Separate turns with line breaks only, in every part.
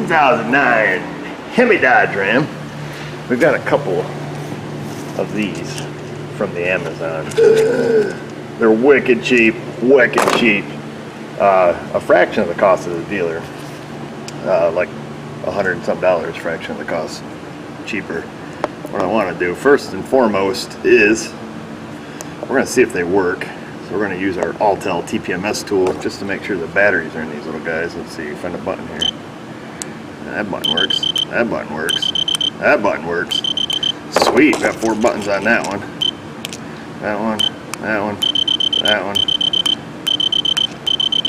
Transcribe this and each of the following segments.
2009 Hemi Dodge Ram. We've got a couple of these from the Amazon. They're wicked cheap, wicked cheap. A fraction of the cost of the dealer. Like $100 and some, fraction of the cost cheaper. What I want to do first and foremost is we're going to see if they work. So we're going to use our Altel TPMS tool just to make sure the batteries are in these little guys. Let's see, find a button here. That button works. That button works. That button works. Sweet, got 4 buttons on that one. That one, that one, that one.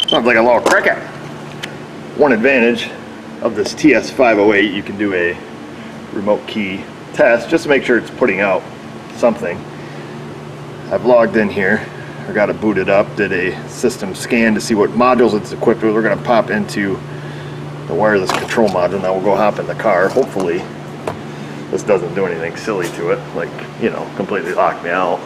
Sounds like a little cricket. One advantage of this TS508, you can do a remote key test just to make sure it's putting out something. I've logged in here. I got it booted up, did a system scan to see what modules it's equipped with. We're going to pop into the wireless control module. Now we'll go hop in the car. Hopefully this doesn't do anything silly to it, like, you know, completely lock me out.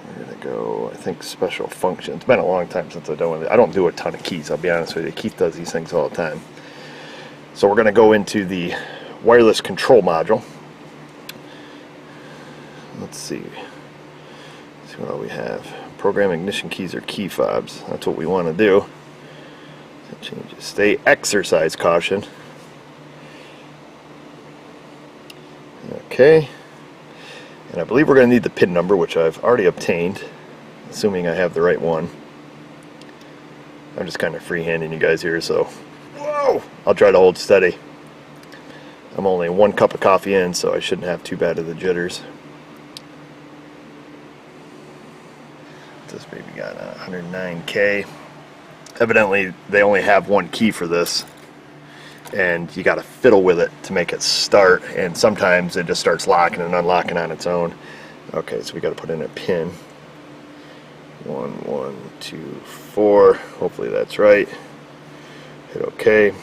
We're going to go, I think, special functions. It's been a long time since I've done one. I don't do a ton of keys, I'll be honest with you. Keith does these things all the time. So we're going to go into the wireless control module. Let's see what all we have. Program ignition keys or key fobs. That's what we want to do. Change it. Stay exercise caution. Okay. And I believe we're going to need the PIN number, which I've already obtained, assuming I have the right one. I'm just kind of freehanding you guys here, so whoa! I'll try to hold steady. I'm only 1 cup of coffee in, so I shouldn't have too bad of the jitters. This baby got 109K. Evidently they only have 1 key for this, and you got to fiddle with it to make it start, and sometimes it just starts locking and unlocking on its own. Okay, so we got to put in a pin. 1 1 2 4. Hopefully that's right. Hit OK.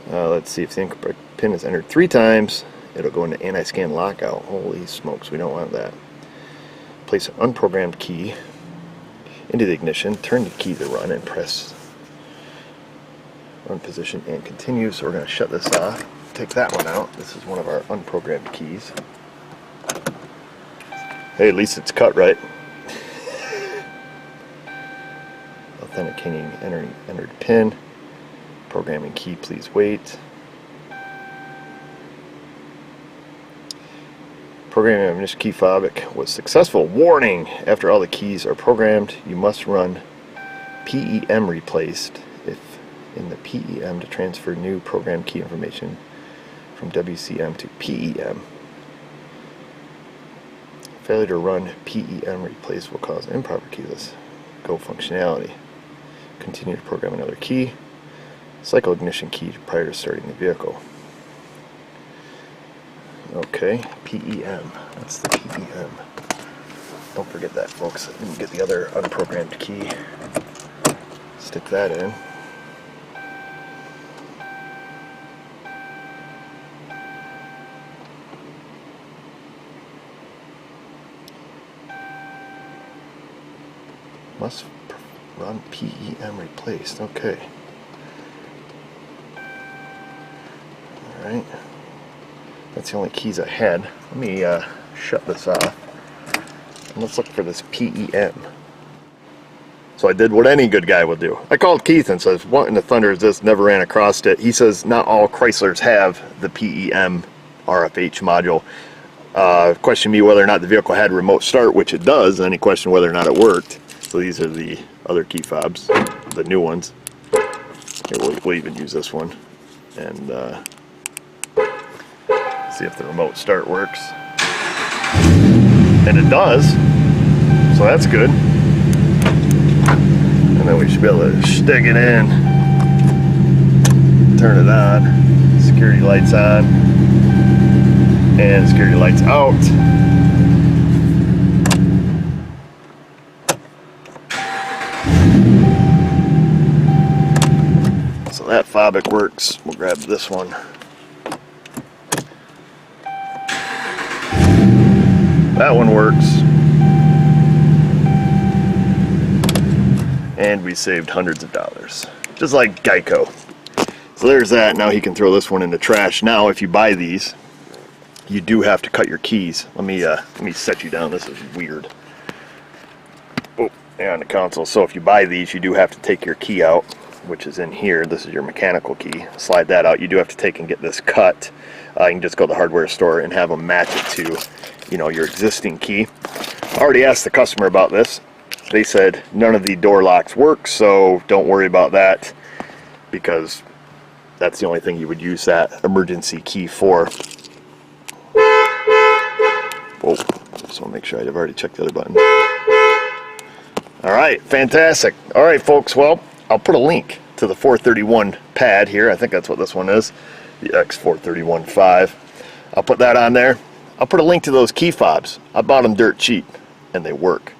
Let's see if the incorrect pin is entered 3 times. It'll go into anti-scan lockout. Holy smokes, we don't want that. Place an unprogrammed key into the ignition, turn the key to run, and press run position and continue. So we're going to shut this off, take that one out. This is one of our unprogrammed keys. Hey, at least it's cut right. Authenticating entered pin. Programming key, please wait. Programming of ignition key fob was successful. Warning! After all the keys are programmed, you must run PEM replaced if in the PEM to transfer new program key information from WCM to PEM. Failure to run PEM replace will cause improper keyless go functionality. Continue to program another key. Cycle ignition key prior to starting the vehicle. Okay, PEM. That's the PEM. Don't forget that, folks. And get the other unprogrammed key. Stick that in. Must run PEM replaced. Okay. Alright. That's the only keys I had. Let me shut this off. And let's look for this PEM. So I did what any good guy would do. I called Keith and says, what in the thunder is this? Never ran across it. He says not all Chryslers have the PEM RFH module. Questioned me whether or not the vehicle had remote start, which it does, and he questioned whether or not it worked. So these are the other key fobs, the new ones. Here, we'll even use this one. And see if the remote start works. And it does, so that's good. And then we should be able to stick it in, turn it on, security lights on, and security lights out. So that fobic works. We'll grab this one. That one works. And we saved hundreds of dollars. Just like Geico. So there's that. Now he can throw this one in the trash. Now if you buy these, you do have to cut your keys. Let me set you down. This is weird. Oh, yeah, on the console. So if you buy these, you do have to take your key out, which is in here. This is your mechanical key. Slide that out. You do have to take and get this cut. You can just go to the hardware store and have them match it to, you know, your existing key. I already asked the customer about this. They said none of the door locks work, so don't worry about that, because that's the only thing you would use that emergency key for. Whoa, just want to make sure I've already checked the other button. All right, fantastic. All right, folks, well, I'll put a link to the 431 pad here. I think that's what this one is, the X431-V. I'll put that on there. I'll put a link to those key fobs. I bought them dirt cheap, and they work.